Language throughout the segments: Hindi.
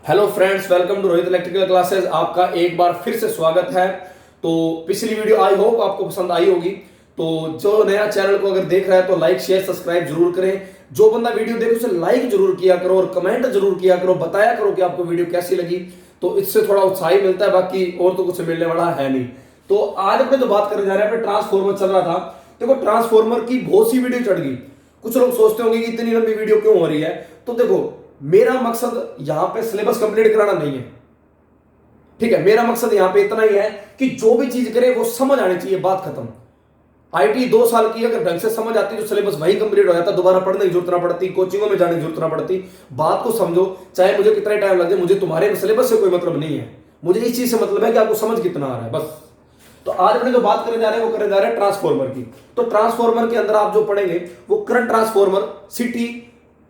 Hello friends, welcome to Rohit electrical classes. आपका एक बार फिर से स्वागत है। तो पिछली वीडियो आई होप आपको पसंद आई होगी। तो जो नया चैनल को अगर देख रहा है तो लाइक शेयर सब्सक्राइब जरूर करें। जो बंदा वीडियो देखे उसे लाइक जरूर किया करो और कमेंट जरूर किया करो, बताया करो कि आपको वीडियो कैसी लगी। तो इससे थोड़ा उत्साह ही मिलता है, बाकी और तो कुछ मिलने वाला है नहीं। तो आज अपने जो बात करने जा रहे हैं, ट्रांसफॉर्मर चल रहा था। देखो, ट्रांसफॉर्मर की बहुत सी वीडियो चढ़ गई। कुछ लोग सोचते होंगे कि इतनी लंबी वीडियो क्यों हो रही है। तो देखो, मेरा मकसद यहां पे सिलेबस कंप्लीट कराना नहीं है, ठीक है। मेरा मकसद यहां पे इतना ही है कि जो भी चीज करे वो समझ आनी चाहिए, बात खत्म। आईटी 2 साल की अगर ढंग से समझ आती तो सिलेबस वही कंप्लीट हो जाता, दोबारा पढ़ने की जरूरत ना पड़ती, कोचिंगों में जाने की जरूरत ना पड़ती। बात को समझो, चाहे मुझे कितना टाइम लग जाए, मुझे तुम्हारे सिलेबस से कोई मतलब नहीं है। मुझे इस चीज से मतलब है कि आपको समझ कितना आ रहा है, बस। तो आज अपने जो बात करने जा रहे हैं वो करने जा रहे हैं ट्रांसफॉर्मर की। तो ट्रांसफॉर्मर के अंदर आप जो पढ़ेंगे वो current transformer, city,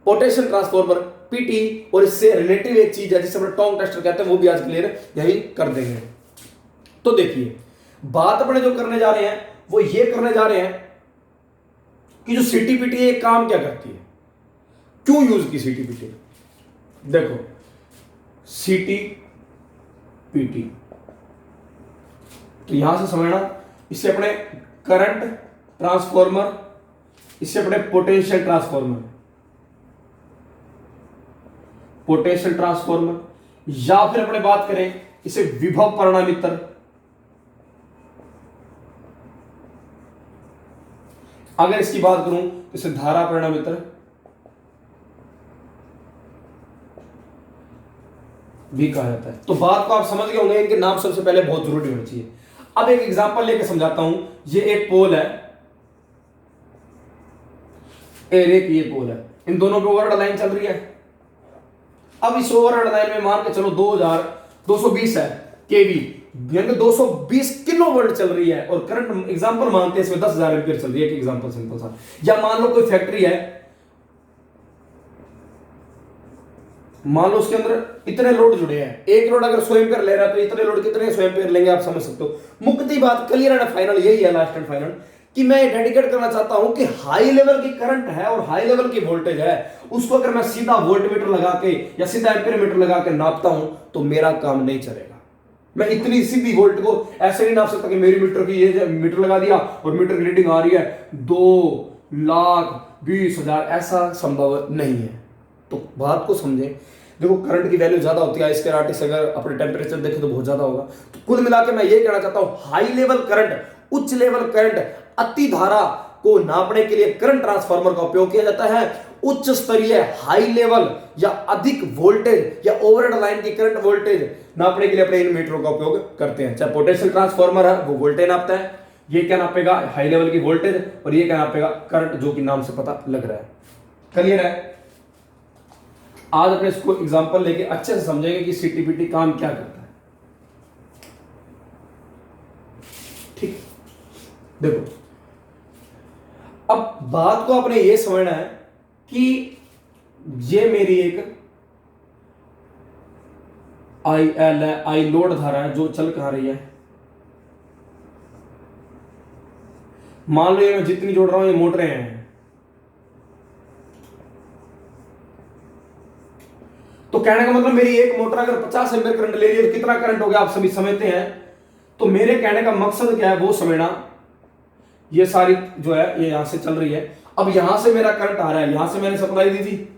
potential transformer, PT, और इससे रिलेटिव एक चीज है जिसे हम टोंग टेस्टर कहते हैं, वो भी आज क्लियर यही कर देंगे। तो देखिए, बात अपने जो करने जा रहे हैं वो ये करने जा रहे हैं कि जो सिटी पीटी है काम क्या करती है, क्यों यूज की सिटी पीटी। देखो, सिटी पीटी तो यहां से समझना, इससे अपने करंट ट्रांसफॉर्मर, इससे अपने पोटेंशियल ट्रांसफॉर्मर, पोटेंशियल ट्रांसफॉर्मर, या फिर अपने बात करें इसे विभव परिणामित्र, अगर इसकी बात करूं तो इसे धारा परिणामित्र भी कहा जाता है। तो बात को आप समझ गए होंगे, इनके नाम सबसे पहले बहुत जरूरी होने चाहिए। अब एक एग्जांपल लेके समझाता हूं। ये एक पोल है, एरिया की ये पोल है, इन दोनों पे ओवरहेड लाइन चल रही है। अब इस ओवरहेड लाइन में मान के चलो 2220 है केवी, यानी 220 किलो वोल्ट चल रही है, और करंट एग्जांपल मानते हैं इसमें 10,000 एम्पीयर चल रही है। एक एग्जांपल सिंपल सा, या मान लो कोई फैक्ट्री है, मान लो उसके अंदर इतने लोड जुड़े हैं। एक लोड अगर 100 एम्पीयर ले रहा है तो इतने लोड कितने 100 एम्पीयर लेंगे, आप समझ सकते हो। मुक्ति बात क्लियर है, फाइनल यही है, लास्ट एंड फाइनल, कि मैं डेडिकेट करना चाहता हूं कि हाई लेवल की करंट है और हाई लेवल की वोल्टेज है, उसको अगर मैं सीधा वोल्टमीटर लगा के या सीधा एम्पीयर मीटर लगा के नापता हूं तो मेरा काम नहीं चलेगा। मैं इतनी सीधी वोल्ट को ऐसे नहीं नाप सकता कि मेरी मीटर की ये मीटर लगा दिया और मीटर की रीडिंग आ रही है 2,20,000, ऐसा संभव नहीं है। तो बात को समझें। देखो, करंट की वैल्यू ज्यादा होती है, इसके आर्टिस अगर अपने टेम्परेचर देखें तो बहुत ज्यादा होगा। तो कुल मिला के मैं ये कहना चाहता हूं, हाई लेवल करंट, उच्च लेवल करंट, अति धारा को नापने के लिए करंट ट्रांसफार्मर का उपयोग किया जाता है। उच्च स्तरीय हाई लेवल या अधिक वोल्टेज या ओवरहेड लाइन की करंट वोल्टेज नापने के लिए अपने इन मीटरों का उपयोग करते हैं। चाहे पोटेंशियल ट्रांसफार्मर है, वो वोल्टेज नापता है, ये क्या नापेगा, हाई लेवल की वोल्टेज, और ये क्या नापेगा, करंट, जो कि नाम से पता लग रहा है। क्लियर है। आज अपने इसको एग्जांपल लेके अच्छे से समझेंगे कि सीटीपीटी काम क्या करता है। ठीक, देखो, अब बात को अपने ये समझना है कि ये मेरी एक आई एल है, आई लोड धारा है जो चल कहां रही है। मान लो ये मैं जितनी जोड़ रहा हूं ये मोटरें हैं, तो कहने का मतलब मेरी एक मोटर अगर 50 एम्पीयर करंट ले रही है तो कितना करंट हो गया, आप सभी समझते हैं। तो मेरे कहने का मकसद क्या है वो समझना। ये सारी जो है ये यहां से चल रही है। अब यहां से मेरा करंट आ रहा है, यहां से मैंने सप्लाई दी थी।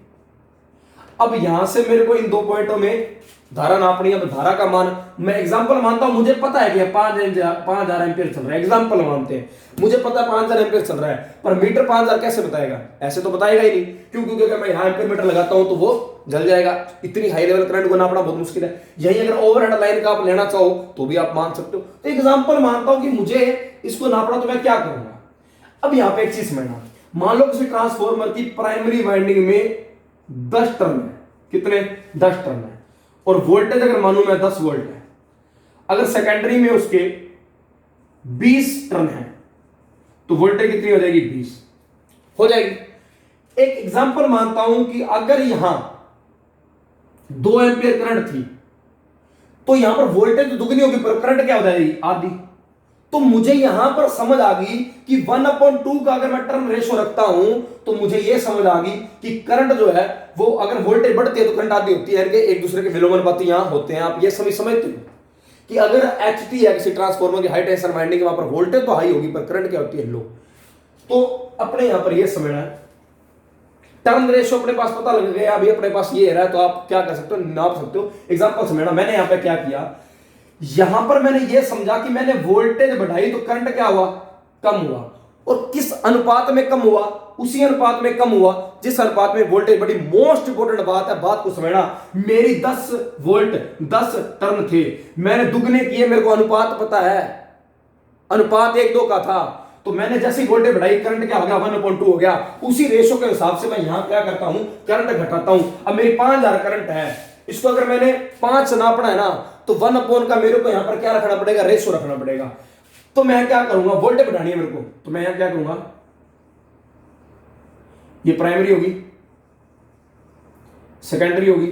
अब यहां से मेरे को इन दो पॉइंटों में धारा नापनी है। अब धारा का मान मैं एग्जांपल मानता हूं, मुझे पता है कि 5,000 एम्पीयर चल रहा है, एग्जांपल मानते हैं, मुझे पता है 5,000 एम्पीयर चल रहा है, पर मीटर 5,000 कैसे बताएगा, ऐसे तो बताएगा ही नहीं। क्यों? क्योंकि अगर मैं यहां एम्पीयर मीटर लगाता हूं तो वो जल जाएगा। इतनी हाई लेवल करंट को नापना बहुत मुश्किल है। यही अगर ओवरहेड लाइन का आप लेना चाहो तो भी आप मान सकते हो। तो एग्जांपल मानता हूं कि मुझे इसको नापना, तो मैं क्या करूंगा। अब यहां पे एक चीज समझना, मान लो किसी ट्रांसफॉर्मर की प्राइमरी वाइंडिंग में 10 टर्न है, कितने 10 टर्न है, और वोल्टेज अगर मानूं मैं 10 वोल्ट है। अगर सेकेंडरी में उसके 20 टर्न है तो वोल्टेज कितनी हो जाएगी, 20 हो जाएगी। एक एग्जांपल मानता हूं कि अगर यहां 2 एम्पीयर करंट थी तो यहां पर वोल्टेज तो दुगनी होगी पर करंट क्या हो जाएगी, आधी। तो मुझे यहां पर समझ आ गई कि 1/2 का अगर मैं टर्न रेशो रखता हूं तो मुझे यह समझ आ गई कि करंट जो है वो अगर वोल्टेज बढ़ती है तो करंट आधी होती है, एक दूसरे के विलोमानुपाती यहां होते हैं। आप ये समझते हो कि अगर एचटी है किसी ट्रांसफार्मर की हाई टेंशन वाइंडिंग वहां पर वोल्टेज तो हाई होगी पर करंट क्या होती है, लो। तो अपने यहां पर यह समझना है, टर्न रेशो अपने पास पता लग गया, अभी अपने पास ये रहा है तो आप क्या कर सकते हो, नाप सकते हो। एग्जांपल समझना, मैंने यहां पे क्या किया, यहां पर मैंने ये समझा कि मैंने वोल्टेज बढ़ाई तो करंट क्या हुआ, कम हुआ। और किस अनुपात में कम हुआ, उसी अनुपात में कम हुआ जिस अनुपात में वोल्टेज बढ़ी। मोस्ट इंपोर्टेंट बात है, बात को समझना, मेरी 10 वोल्ट 10 टर्न थे, मैंने दुगने किए, मेरे को अनुपात पता है, अनुपात 1:2 का था, तो मैंने जैसे ही वोल्टेज बढ़ाई करंट क्या हो गया, 1/2 हो गया। उसी रेशो के हिसाब से मैं यहां क्या करता हूं, करंट घटाता हूं। अब मेरी 5000 करंट है, इसको अगर मैंने 5 नापना है ना तो 1/, का मेरे को यहां पर क्या रखना पड़ेगा, रेशो रखना पड़ेगा। तो मैं क्या करूंगा, वोल्टेज बढ़ानी है मेरे को, तो मैं यहां क्या करूंगा, ये प्राइमरी होगी, सेकेंडरी होगी,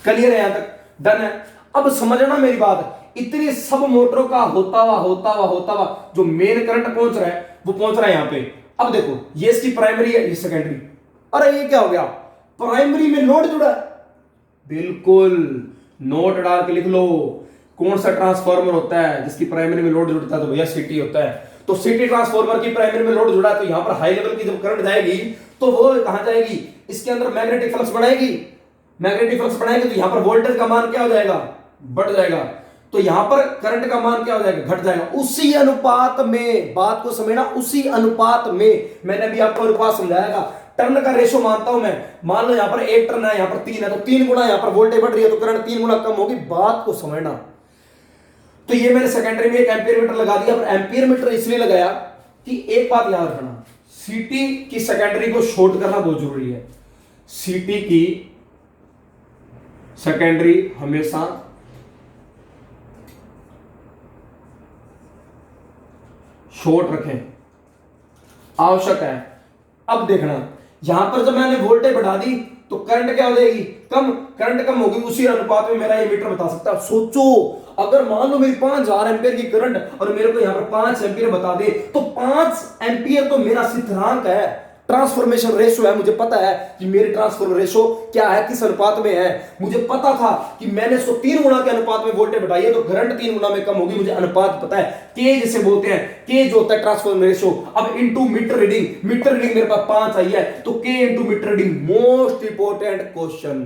क्लियर है, यहां तक डन है। अब समझना मेरी बात, इतनी सब मोटरों का होता हुआ जो मेन करंट पहुंच रहा है वो पहुंच रहा है यहां पे। अब देखो ये इसकी प्राइमरी है, ये सेकेंडरी। अरे ये क्या हो गया, प्राइमरी में लोड जुड़ा है, बिल्कुल नोट डाल के लिख लो। कौन सा ट्रांसफार्मर होता है जिसकी प्राइमरी में लोड जुड़ता है, तो भैया सिटी होता है। तो सिटी ट्रांसफार्मर की प्राइमरी में लोड जुड़ा है, तो यहां पर हाई लेवल की जब करंट जाएगी तो वो कहां जाएगी, इसके अंदर मैग्नेटिक फ्लक्स बनाएगी, मैग्नेटिक फ्लक्स बनाएगी, तो यहां पर वोल्टेज का मान क्या हो जाएगा, बढ़ जाएगा। तो यहां पर करंट का मान क्या हो जाएगा, घट जाएगा। उसी अनुपात में, बात को समझना, उसी अनुपात में, मैंने अभी आपको अनुपात समझाया, टर्न का रेशो मानता हूं मैं। मान लो यहां पर 1 टर्न है, यहां पर 3 है, तो 3 गुना यहां पर वोल्टेज बढ़ रही है तो करंट 3 गुना कम होगी। बात को समझना। तो ये मैंने सेकेंडरी में एक एम्पियर मीटर लगा दिया, पर एम्पियर मीटर इसलिए लगाया कि एक बात याद रखना, सीटी की सेकेंडरी को शॉर्ट करना बहुत जरूरी है। सीटी की सेकेंडरी हमेशा शॉर्ट रखें, आवश्यक है। अब देखना, यहां पर जब मैंने वोल्टेज बढ़ा दी तो करंट क्या हो जाएगी, कम, करंट कम होगी, उसी अनुपात में मेरा ये मीटर बता सकता है। सोचो अगर मान लो मेरी 5000 एम्पियर की करंट और मेरे को यहां पर 5 एम्पियर बता दे, तो 5 एम्पियर तो मेरा स्थिरांक है, ट्रांसफॉर्मेशन रेशो है। मुझे पता है कि मेरी ट्रांसफॉर्मेशन रेशो क्या है, किस अनुपात में है। मुझे पता था कि मैंने इसको 3 गुना के अनुपात में वोल्टेज बढ़ाई है तो करंट 3 गुना में कम होगी। मुझे अनुपात पता है, के जिसे बोलते हैं, के जो होता है ट्रांसफॉर्मेशन रेशो। अब into meter reading, meter reading मेरे पास 5 आई है, तो के into meter reading, most important question,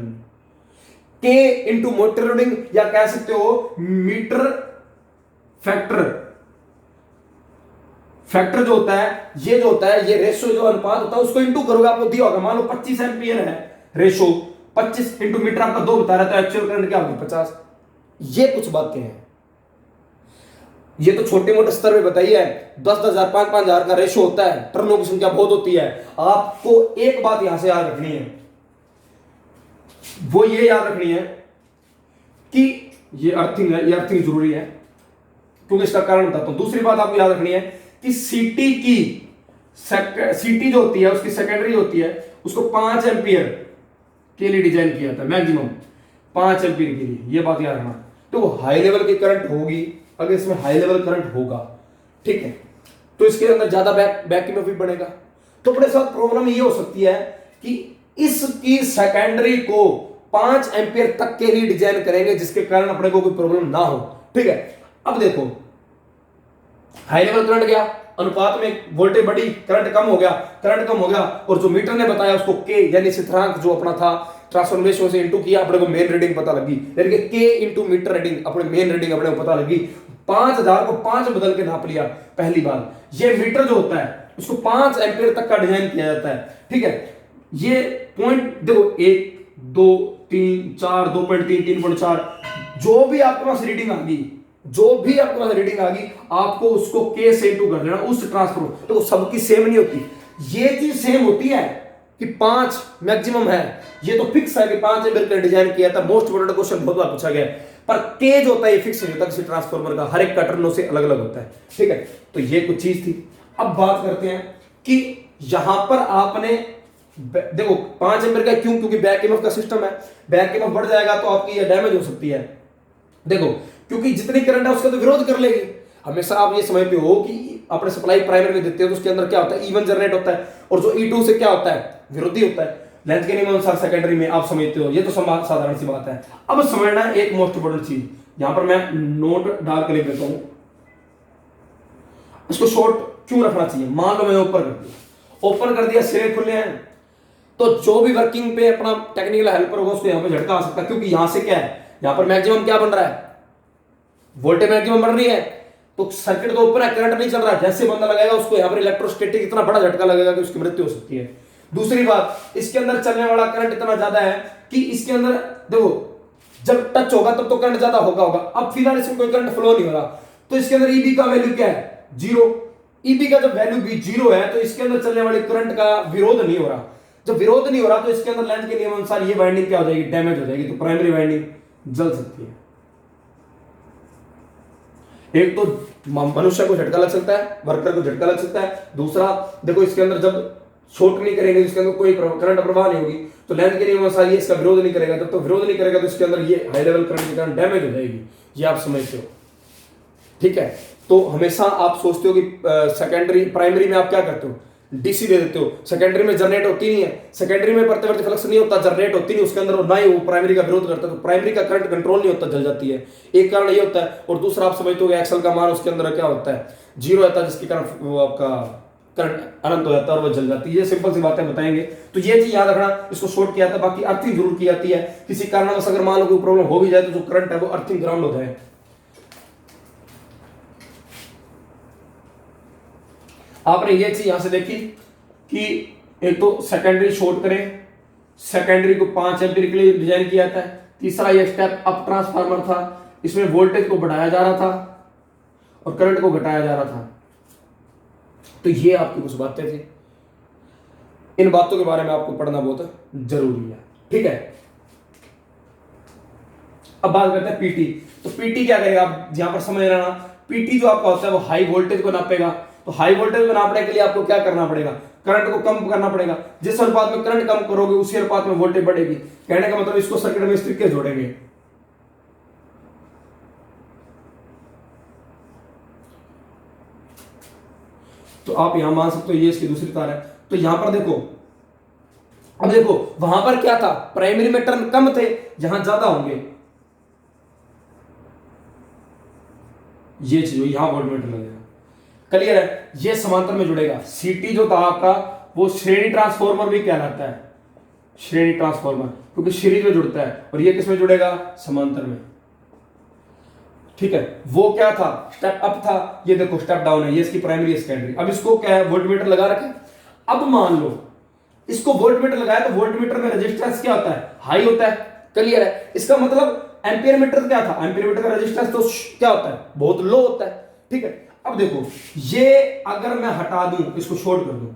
के इनटू मीटर रीडिंग, या कह सकते हो मीटर फैक्टर। फैक्टर जो होता है, ये जो होता है, ये रेशो जो अनुपात होता है उसको इंटू करोगे, आपको दिया होगा। मान लो 25 एम्पियर है रेशो, 25 इंटू मीटर आपका 2 बता रहा है, तो एक्चुअल करंट क्या होगी, 50। ये कुछ बातें हैं, ये तो छोटे मोटे स्तर पे बताइए है। 10,000 5,000 का रेशो होता है, टर्नों की संख्या बहुत होती है। आपको एक बात यहां से याद रखनी है, वो ये याद रखनी है कि ये अर्थिंग है, ये अर्थिंग जरूरी है, क्योंकि इसका कारण बताता हूं। दूसरी बात आपको याद रखनी है कि सीटी की सीटी जो होती है उसकी सेकेंडरी होती है, उसको 5 एम्पियर के लिए डिजाइन किया था, मैक्सिमम 5 एम्पियर के लिए, ये बात याद रखना। तो हाई लेवल की करंट होगी अगर इसमें हाई लेवल करंट होगा, ठीक है, तो इसके अंदर ज्यादा बैक ईएमएफ भी बनेगा। तो अपने साथ प्रॉब्लम ये हो सकती है कि इसकी सेकेंडरी को 5 एम्पियर तक के लिए डिजाइन करेंगे जिसके कारण अपने को कोई प्रॉब्लम ना हो, ठीक है। अब देखो हाई लेवल करंट गया, अनुपात में वोल्टेज बढ़ी, करंट कम हो गया, करंट कम हो गया, और जो मीटर ने बताया उसको के यानी स्थिरांक जो अपना था ट्रांसफॉर्मेशन से इनटू किया, अपने को मेन रीडिंग पता लगी, यानी कि के इनटू मीटर रीडिंग, अपने मेन रीडिंग अपने को पता लगी। 5000 को 5 बदल के नाप लिया। पहली बात, ये मीटर जो होता है उसको 5 एम्पियर तक का डिजाइन किया जाता है, ठीक है। ये पॉइंट देखो 1 2 3 4 2.3 3.4 जो भी आपके पास रीडिंग आ गई, जो भी आपके पास रीडिंग आ गई, आपको उसको के से इनटू कर देना उस ट्रांसफॉर्मर। तो सबकी सेम नहीं होती, ये चीज सेम होती है कि 5 मैक्सिमम है, ये तो फिक्स है कि 5 एम्पियर का डिजाइन किया था। मोस्ट इंपोर्टेंट क्वेश्चन बहुत बार पूछा गया है, पर के जो होता है ये फिक्स नहीं होता किसी ट्रांसफॉर्मर का, हर एक का टर्नों से अलग अलग होता है, ठीक है। तो ये कुछ चीज थी। अब बात करते हैं कि यहां पर आपने देखो 5 एम्पीयर का क्यों, क्योंकि बैक ईएमएफ का सिस्टम है, बैक ईएमएफ बढ़ जाएगा तो आपकी ये डैमेज हो सकती है। देखो क्योंकि जितनी करंट है उसका तो विरोध कर लेगी। हमेशा आप ये समझते हो कि अपने सप्लाई प्राइमरी में देते हो तो उसके अंदर क्या होता है, E1 जनरेट होता है, और जो E2 से क्या होता है, विरोधी होता है। लेंथ के नियम अनुसार सेकेंडरी में आप समझते हो, ये तो साधारण सी बात है। अब समझना एक मोस्ट इंपोर्टेंट चीज, यहां पर मैं नोट डाल के लिख देता हूं, इसको शॉर्ट क्यों रखना चाहिए। मान लो मैंने ओपन कर दिया, सिरे खुले हैं, तो जो भी वर्किंग पे अपना टेक्निकल हेल्पर होगा उसको यहां पे झटका आ सकता है, क्योंकि यहां से क्या है, यहां पर मैक्सिमम क्या बन रहा है, वोल्टेज मैक्सिमम बढ़ रही है, तो सर्किट तो ओपन है, करंट नहीं चल रहा है। जैसे बंदा लगाएगा उसको यहां पर इलेक्ट्रोस्टैटिक इतना बड़ा झटका लगेगा कि उसकी मृत्यु हो सकती है। दूसरी बात, इसके अंदर चलने वाला करंट इतना ज्यादा है कि इसके अंदर देखो जब टच होगा तब तो करंट ज्यादा होगा। अब फिलहाल इसमें कोई करंट फ्लो नहीं हो रहा, तो इसके अंदर ईबी का वैल्यू क्या है, 0। ईबी का जब वैल्यू भी 0 है तो इसके अंदर चलने वाले करंट का विरोध नहीं हो रहा। जब विरोध नहीं हो रहा तो इसके अंदर लेंथ के नियम अनुसार ये वाइंडिंग क्या हो जाएगी, डैमेज हो जाएगी, तो प्राइमरी वाइंडिंग जल सकती है। एक तो मनुष्य को झटका लग सकता है, वर्कर को झटका लग सकता है। दूसरा देखो इसके अंदर जब शॉर्ट नहीं करेंगे, इसके अंदर कोई करंट प्रवाह नहीं होगी, तो लेंथ के नियम अनुसार ये इसका विरोध नहीं करेगा। जब तो विरोध नहीं करेगा तो इसके अंदर ये हाई लेवल करंट के कारण डैमेज हो जाएगी, ये आप समझते हो, ठीक है। तो हमेशा आप सोचते हो कि सेकेंडरी प्राइमरी में आप क्या करते हो, डीसी दे देते हो, सेकेंडरी में जनरेट होती नहीं है, सेकेंडरी में प्रतिवर्ती फ्लक्स नहीं होता, जनरेट होती नहीं उसके अंदर, और ना ही वो प्राइमरी का विरोध करता है, तो प्राइमरी का करंट कंट्रोल नहीं होता, जल जाती है। एक कारण ये होता है, और दूसरा आप समझते हो एक्सल का मान उसके अंदर क्या होता है, 0 होता है, जिसके कारण वो आपका करंट अनंत हो जाता है और वो जल जाती है। ये सिंपल सी बातें बताएंगे, तो ये चीज याद रखना, इसको शॉर्ट किया था। बाकी अर्थिंग जरूर की जाती है, किसी कारणवश अगर मान लो कोई प्रॉब्लम हो भी जाए तो जो करंट है वो अर्थिंग ग्राउंड हो जाए। आपने ये चीज यहां से देखी कि एक तो सेकेंडरी शॉर्ट करें, सेकेंडरी को 5 एम्पीयर के लिए डिजाइन किया था। तीसरा ये स्टेप अप ट्रांसफार्मर था, इसमें वोल्टेज को बढ़ाया जा रहा था और करंट को घटाया जा रहा था। तो ये आपकी कुछ बातें थी, इन बातों के बारे में आपको पढ़ना बहुत जरूरी है, ठीक है। अब बात करते हैं पीटी। तो पीटी क्या करेगा, आप यहां पर समझ लेना, पीटी जो आपका होता है वो हाई वोल्टेज को नापेगा। तो हाई वोल्टेज को नापने के लिए आपको क्या करना पड़ेगा, करंट को कम करना पड़ेगा। जिस अनुपात में करंट कम करोगे उसी अनुपात में वोल्टेज बढ़ेगी। कहने का मतलब इसको सर्किट में इस तरीके से जोड़ेंगे। तो आप यहां मान सकते हो ये इसकी दूसरी तार है। तो यहां पर देखो, अब देखो वहां पर क्या था, प्राइमरी में टर्न कम थे, यहां ज्यादा होंगे। ये चीज यहां वोल्टमीटर लगेगा, क्लियर है। ये समांतर में जुड़ेगा। सीटी जो था आपका वो श्रेणी ट्रांसफॉर्मर भी कहलाता है, श्रेणी ट्रांसफॉर्मर, क्योंकि सीरीज में जुड़ता है। और ये किसमें जुड़ेगा, समांतर में, ठीक है। वो क्या था, स्टेप अप था, ये देखो स्टेप डाउन है, ये इसकी प्राइमरी सेकेंडरी। अब इसको क्या है, वोल्टमीटर लगा रखे। अब मान लो इसको वोल्टमीटर लगाया तो वोल्टमीटर में रेजिस्टेंस क्या होता है, हाई होता है, क्लियर है। इसका मतलब एम्पियर मीटर क्या था, एम्पियर मीटर का रेजिस्टेंस तो क्या होता है, बहुत लो होता है, ठीक है। अब देखो ये अगर मैं हटा दूं, इसको शॉर्ट कर दूं,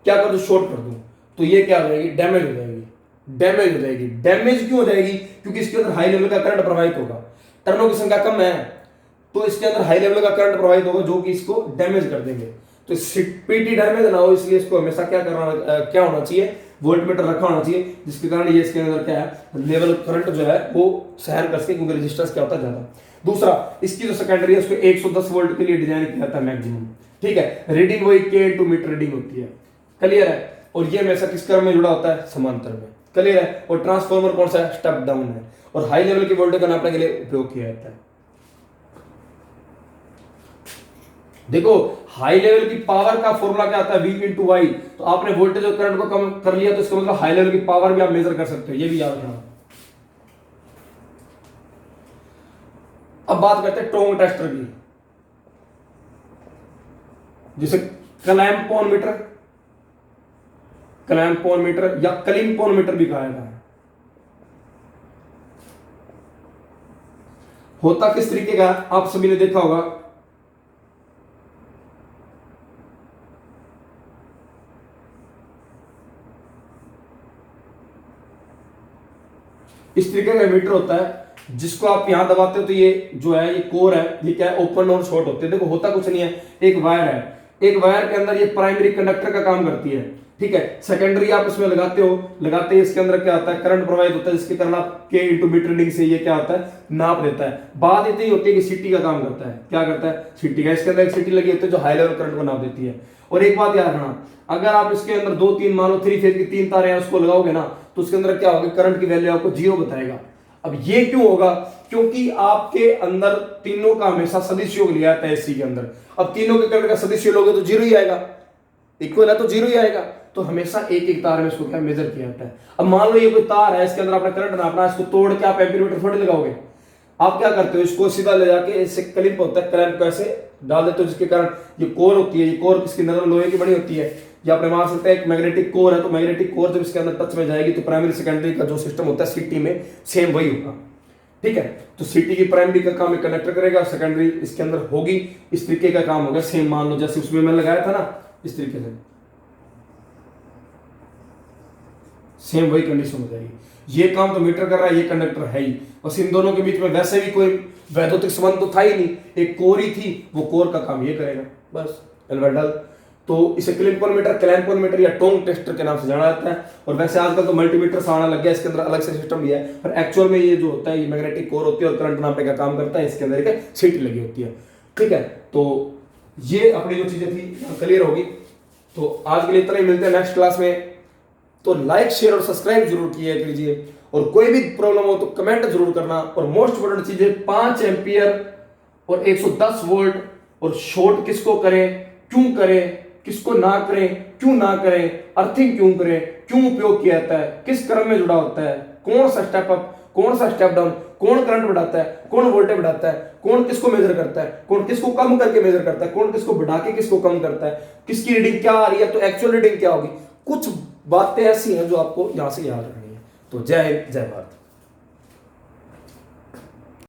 क्या कर दूं, शॉर्ट कर दूं, तो ये क्या हो जाएगी, डैमेज हो जाएगी, डैमेज हो जाएगी। डैमेज क्यों हो जाएगी, क्योंकि इसके अंदर हाई लेवल का करंट प्रवाहित होगा, टर्नों की संख्या कम है, तो इसके अंदर हाई लेवल का करंट प्रवाहित होगा जो कि इसको डैमेज कर देंगे। तो पीटी डैमेज ना हो इसलिए इसको हमेशा क्या करना, क्या होना चाहिए, वोल्टमीटर रखा होना चाहिए, जिसके कारण ये इसके अंदर क्या है, लेवल करंट जो है वो सहन कर सके, क्योंकि रेजिस्टेंस क्या होता है, ज्यादा। दूसरा, इसकी जो सेकेंडरी है उसको 110 वोल्ट के लिए डिजाइन किया जाता है मैक्सिमम, ठीक है। रीडिंग वही K मीटर रीडिंग होती है, क्लियर है। और ये हमेशा किस क्रम में जुड़ा होता है, समांतर में, क्लियर है। और ट्रांसफॉर्मर कौन सा है, स्टेप डाउन है, और हाई लेवल की वोल्टेज को नापने के लिए उपयोग किया जाता है। देखो हाई लेवल की पावर का फॉर्मूला क्या आता है, V इंटू वाई। तो आपने वोल्टेज और करंट को कम कर लिया तो इसका मतलब हाई लेवल की पावर भी आप मेजर कर सकते हो, ये भी याद रखना। अब बात करते हैं टोंग टेस्टर की, जिसे क्लैंपोन मीटर या क्लिंपोन मीटर भी कहा जाता है। होता किस तरीके का, आप सभी ने देखा होगा, इस तरीके का मीटर होता है, जिसको आप यहां दबाते हो तो ये जो है, ये कोर है, ये क्या है, ओपन और शॉर्ट होते हैं। देखो होता कुछ नहीं है, एक वायर है, एक वायर के अंदर ये प्राइमरी कंडक्टर का काम करती है, ठीक है। सेकेंडरी आप इसमें लगाते हो, लगाते ही इसके अंदर क्या होता है, करंट प्रवाहित होता है, जिसके कारण आप के इंटू मीटर रीडिंग से ये क्या होता है, नाप देता है। बात इतनी होती है कि सीटी का काम करता है, क्या करता है, सीटी का। इसके अंदर एक सीटी लगी होती है जो हाई लेवल करंट को नाप देती है। और एक बात याद रखना, अगर आप इसके अंदर 2-3 मान लो 3 फेज की 3 तारें हैं उसको लगाओगे ना, तो उसके अंदर क्या होगा, करंट की वैल्यू आपको 0 बताएगा। अब ये क्यों होगा, क्योंकि आपके अंदर तीनों का हमेशा सदिश योग लिया जाता है एसी के अंदर। अब तीनों के करंट का सदिश लोगे तो 0 ही आएगा, इक्वल है तो 0 ही आएगा। तो हमेशा एक एक तार में इसको क्या मेजर किया जाता है। अब मान लो ये कोई तार है, इसके अंदर आपने करंट नापना है, इसको तोड़ के आप एम्पीमीटर थोड़ी लगाओगे। आप क्या करते हो, इसको सीधा ले जाके इससे क्लिप होता है, क्लैंप को ऐसे डाल देते हो, जिसके कारण ये कोर होती है, ये कोर किसकी नजर लोहे की बनी होती है, या आपने मान सकते हैं एक मैग्नेटिक कोर है, तो मैग्नेटिक कोर जब इसके अंदर टच में जाएगी तो प्राइमरी सेकेंडरी का जो सिस्टम होता है सीटी में सेम वही होगा, ठीक है। तो सीटी की प्राइमरी का काम एक कंडक्टर करेगा, सेकेंडरी इसके अंदर होगी, इस तरीके का काम होगा सेम। मान लो जैसे उसमें मैंने लगाया था ना, इस तरीके से सेम वही कंडीशन हो जाएगी। ये काम तो मीटर कर रहा है, ये कंडक्टर है ही, बस इन दोनों के बीच में वैसे भी कोई वैद्युतिक संबंध तो था ही नहीं, एक कोर ही थी, वो कोर का काम ये करेगा बस, एलवेडल। तो इसे क्लैंपोमीटर या टोंग टेस्टर के नाम से जाना जाता है। और वैसे आजकल तो मल्टीमीटर आना लग गया, इसके अंदर अलग से सिस्टम भी है, पर एक्चुअल में ये जो होता है ये मैग्नेटिक कोर होती है और करंट नापने का काम करता है, इसके अंदर एक सीटी लगी होती है, ठीक है। तो ये अपनी जो चीजें थी क्लियर होगी। तो आज के लिए इतना ही, मिलते हैं नेक्स्ट क्लास में। तो लाइक शेयर और सब्सक्राइब जरूर किया कीजिए, और कोई भी प्रॉब्लम हो तो कमेंट जरूर करना। और मोस्ट इंपोर्टेंट चीज है 5 एम्पियर और 110 वोल्ट, और शॉर्ट किसको करें, क्यों करें, किसको ना करें, क्यों ना करें, अर्थिंग क्यों करें, क्यों उपयोग किया जाता है, किस क्रम में जुड़ा होता है, कौन सा स्टेप अप, कौन सा स्टेप डाउन, कौन करंट बढ़ाता है, कौन वोल्टेज बढ़ाता है, कौन किसको मेजर करता है, कौन किसको कम करके मेजर करता है, कौन किसको बढ़ा के किसको कम करता है, किसकी रीडिंग क्या आ रही है, तो एक्चुअल रीडिंग क्या होगी। कुछ बातें ऐसी हैं जो आपको यहां से याद रखनी है। तो जय हिंद, जय भारत।